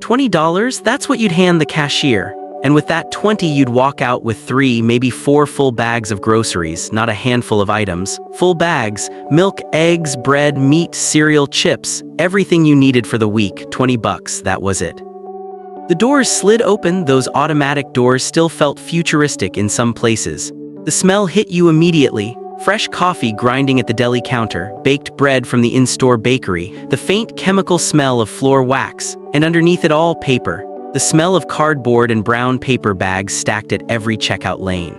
$20, that's what you'd hand the cashier. And with that 20, you'd walk out with 3, maybe 4 full bags of groceries, not a handful of items. Full bags, milk, eggs, bread, meat, cereal, chips, everything you needed for the week. $20, that was it. The doors slid open, those automatic doors still felt futuristic in some places. The smell hit you immediately. Fresh coffee grinding at the deli counter, baked bread from the in-store bakery, the faint chemical smell of floor wax, and underneath it all, paper. The smell of cardboard and brown paper bags stacked at every checkout lane.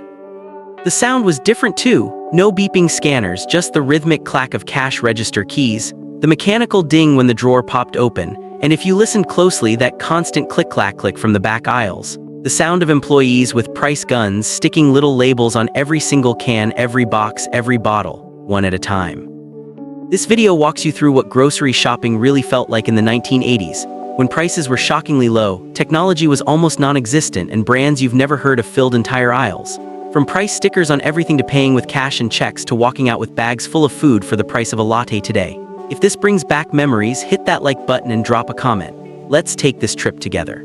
The sound was different too. No beeping scanners, just the rhythmic clack of cash register keys, the mechanical ding when the drawer popped open, and if you listened closely, that constant click-clack-click from the back aisles. The sound of employees with price guns sticking little labels on every single can, every box, every bottle, one at a time. This video walks you through what grocery shopping really felt like in the 1980s. When prices were shockingly low, technology was almost non-existent, and brands you've never heard of filled entire aisles. From price stickers on everything to paying with cash and checks to walking out with bags full of food for the price of a latte today. If this brings back memories, hit that like button and drop a comment. Let's take this trip together.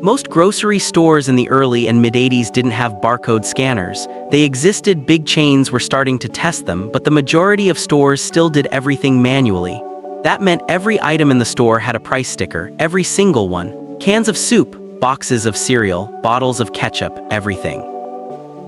Most grocery stores in the early and mid-80s didn't have barcode scanners. They existed, big chains were starting to test them, but the majority of stores still did everything manually. That meant every item in the store had a price sticker, every single one. Cans of soup, boxes of cereal, bottles of ketchup, everything.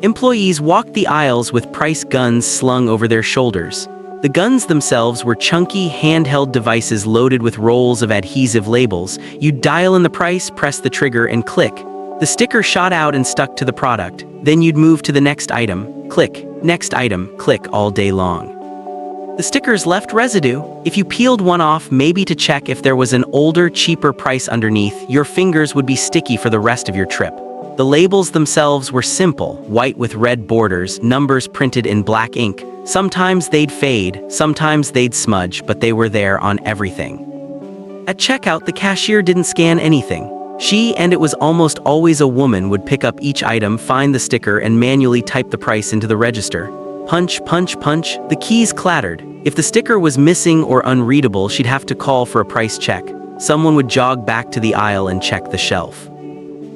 Employees walked the aisles with price guns slung over their shoulders. The guns themselves were chunky, handheld devices loaded with rolls of adhesive labels. You'd dial in the price, press the trigger, and click. The sticker shot out and stuck to the product. Then you'd move to the next item, click, next item, click all day long. The stickers left residue. If you peeled one off, maybe to check if there was an older, cheaper price underneath, your fingers would be sticky for the rest of your trip. The labels themselves were simple, white with red borders, numbers printed in black ink. Sometimes they'd fade, sometimes they'd smudge, but they were there on everything. At checkout, the cashier didn't scan anything. She, and it was almost always a woman, would pick up each item, find the sticker, and manually type the price into the register. Punch, punch, punch, the keys clattered. If the sticker was missing or unreadable, she'd have to call for a price check. Someone would jog back to the aisle and check the shelf.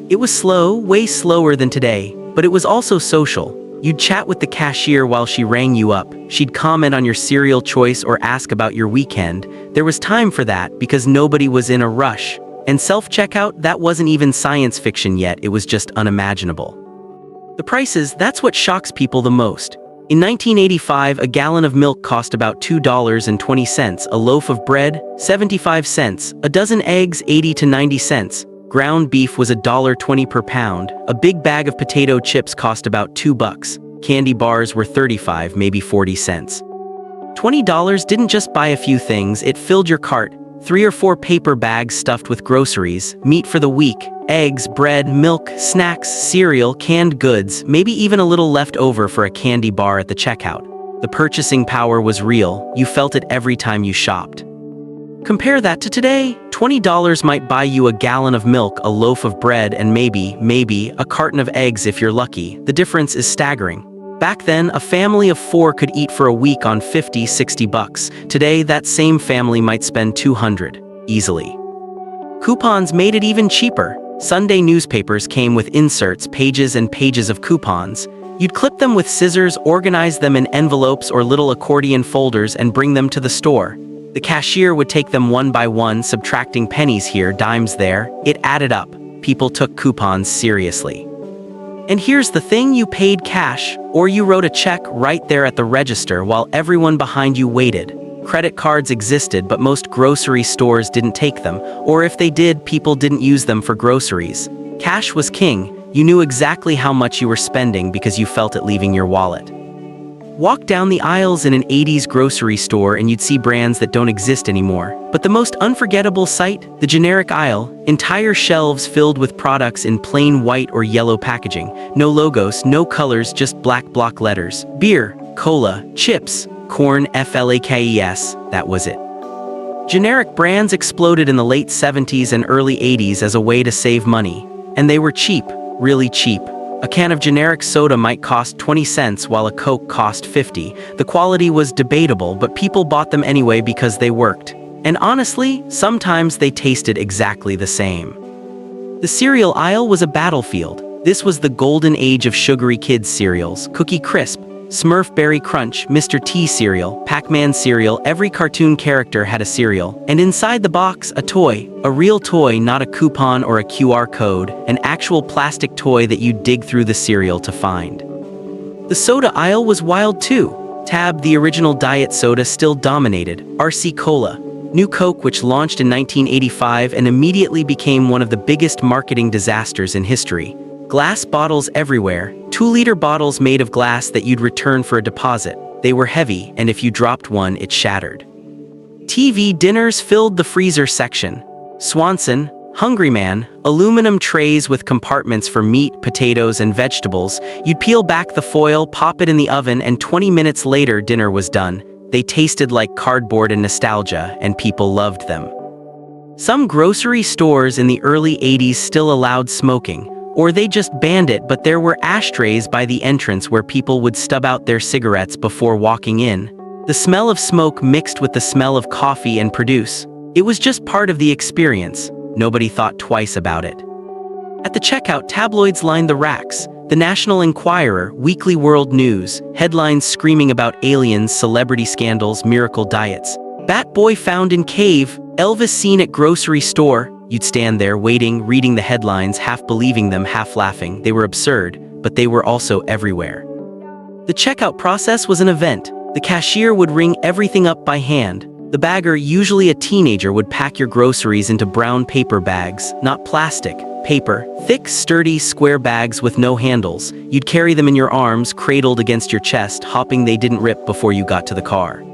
It was slow, way slower than today, but it was also social. You'd chat with the cashier while she rang you up. She'd comment on your cereal choice or ask about your weekend. There was time for that because nobody was in a rush. And self-checkout, that wasn't even science fiction yet, it was just unimaginable. The prices, that's what shocks people the most. In 1985, a gallon of milk cost about $2.20, a loaf of bread, 75 cents, a dozen eggs, 80 to 90 cents. Ground beef was $1.20 per pound. A big bag of potato chips cost about $2. Candy bars were 35, maybe 40 cents. $20 didn't just buy a few things, it filled your cart. 3 or 4 paper bags stuffed with groceries, meat for the week, eggs, bread, milk, snacks, cereal, canned goods, maybe even a little left over for a candy bar at the checkout. The purchasing power was real. You felt it every time you shopped. Compare that to today. $20 might buy you a gallon of milk, a loaf of bread, and maybe a carton of eggs if you're lucky. The difference is staggering. Back then, a family of 4 could eat for a week on $50, $60. Today, that same family might spend $200, easily. Coupons made it even cheaper. Sunday newspapers came with inserts, pages and pages of coupons. You'd clip them with scissors, organize them in envelopes or little accordion folders, and bring them to the store. The cashier would take them one by one, subtracting pennies here, dimes there. It added up. People took coupons seriously. And here's the thing, you paid cash, or you wrote a check right there at the register while everyone behind you waited. Credit cards existed, but most grocery stores didn't take them, or if they did, people didn't use them for groceries. Cash was king. You knew exactly how much you were spending because you felt it leaving your wallet. Walk down the aisles in an 80s grocery store and you'd see brands that don't exist anymore. But the most unforgettable sight? The generic aisle. Entire shelves filled with products in plain white or yellow packaging. No logos, no colors, just black block letters. Beer, cola, chips, corn, flakes, that was it. Generic brands exploded in the late 70s and early 80s as a way to save money. And they were cheap, really cheap. A can of generic soda might cost 20 cents while a Coke cost 50. The quality was debatable, but people bought them anyway because they worked. And honestly, sometimes they tasted exactly the same. The cereal aisle was a battlefield. This was the golden age of sugary kids cereals: Cookie Crisp, Smurf Berry Crunch, Mr. T cereal, Pac-Man cereal. Every cartoon character had a cereal, and inside the box, a toy. A real toy, not a coupon or a QR code, an actual plastic toy that you'd dig through the cereal to find. The soda aisle was wild too. Tab, the original diet soda, still dominated. RC Cola, New Coke, which launched in 1985 and immediately became one of the biggest marketing disasters in history. Glass bottles everywhere, 2-liter bottles made of glass that you'd return for a deposit. They were heavy, and if you dropped one, it shattered. TV dinners filled the freezer section. Swanson, Hungry Man, aluminum trays with compartments for meat, potatoes, and vegetables. You'd peel back the foil, pop it in the oven, and 20 minutes later, dinner was done. They tasted like cardboard and nostalgia, and people loved them. Some grocery stores in the early 80s still allowed smoking, or they just banned it, but there were ashtrays by the entrance where people would stub out their cigarettes before walking in. The smell of smoke mixed with the smell of coffee and produce. It was just part of the experience. Nobody thought twice about it. At the checkout, tabloids lined the racks. The National Enquirer, Weekly World News, headlines screaming about aliens, celebrity scandals, miracle diets. Bat Boy found in cave, Elvis seen at grocery store. You'd stand there waiting, reading the headlines, half believing them, half laughing. They were absurd, but they were also everywhere. The checkout process was an event. The cashier would ring everything up by hand. The bagger, usually a teenager, would pack your groceries into brown paper bags, not plastic, paper, thick, sturdy, square bags with no handles. You'd carry them in your arms, cradled against your chest, hoping they didn't rip before you got to the car.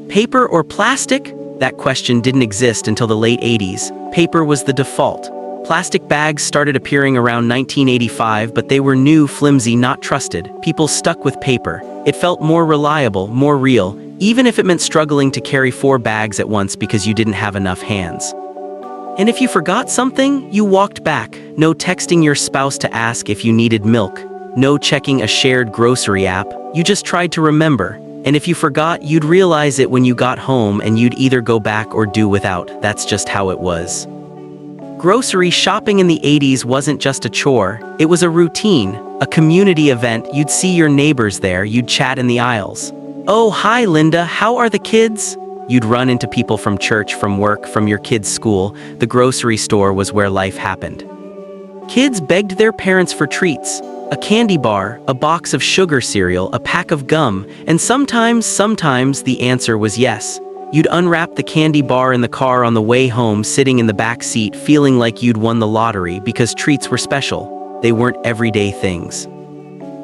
Paper or plastic? That question didn't exist until the late 80s. Paper was the default. Plastic bags started appearing around 1985, but they were new, flimsy, not trusted. People stuck with paper. It felt more reliable, more real, even if it meant struggling to carry 4 bags at once because you didn't have enough hands. And if you forgot something, you walked back. No texting your spouse to ask if you needed milk. No checking a shared grocery app. You just tried to remember. And if you forgot, you'd realize it when you got home, and you'd either go back or do without. That's just how it was. Grocery shopping in the 80s wasn't just a chore. It was a routine, a community event. You'd see your neighbors there. You'd chat in the aisles. "Oh, hi, Linda. How are the kids?" You'd run into people from church, from work, from your kids' school. The grocery store was where life happened. Kids begged their parents for treats. A candy bar, a box of sugar cereal, a pack of gum, and sometimes the answer was yes. You'd unwrap the candy bar in the car on the way home, sitting in the back seat, feeling like you'd won the lottery because treats were special. They weren't everyday things.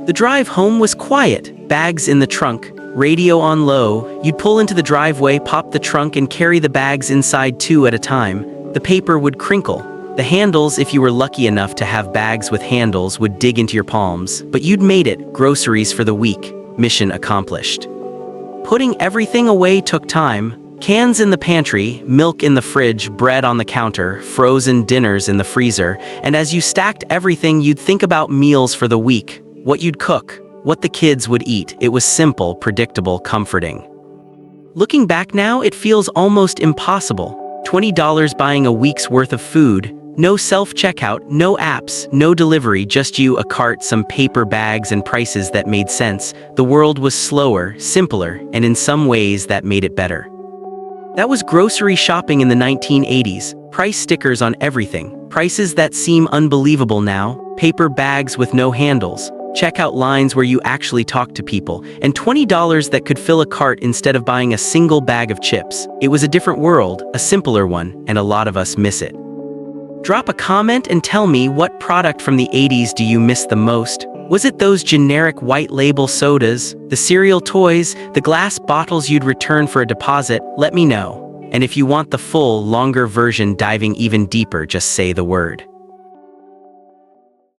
The drive home was quiet, bags in the trunk, radio on low. You'd pull into the driveway, pop the trunk, and carry the bags inside 2 at a time. The paper would crinkle. The handles, if you were lucky enough to have bags with handles, would dig into your palms, but you'd made it. Groceries for the week. Mission accomplished. Putting everything away took time. Cans in the pantry, milk in the fridge, bread on the counter, frozen dinners in the freezer, and as you stacked everything, you'd think about meals for the week, what you'd cook, what the kids would eat. It was simple, predictable, comforting. Looking back now, it feels almost impossible. $20 buying a week's worth of food. No self-checkout, no apps, no delivery, just you, a cart, some paper bags, and prices that made sense. The world was slower, simpler, and in some ways that made it better. That was grocery shopping in the 1980s. Price stickers on everything. Prices that seem unbelievable now. Paper bags with no handles. Checkout lines where you actually talk to people. And $20 that could fill a cart instead of buying a single bag of chips. It was a different world, a simpler one, and a lot of us miss it. Drop a comment and tell me, what product from the 80s do you miss the most? Was it those generic white label sodas, the cereal toys, the glass bottles you'd return for a deposit? Let me know. And if you want the full, longer version diving even deeper, just say the word.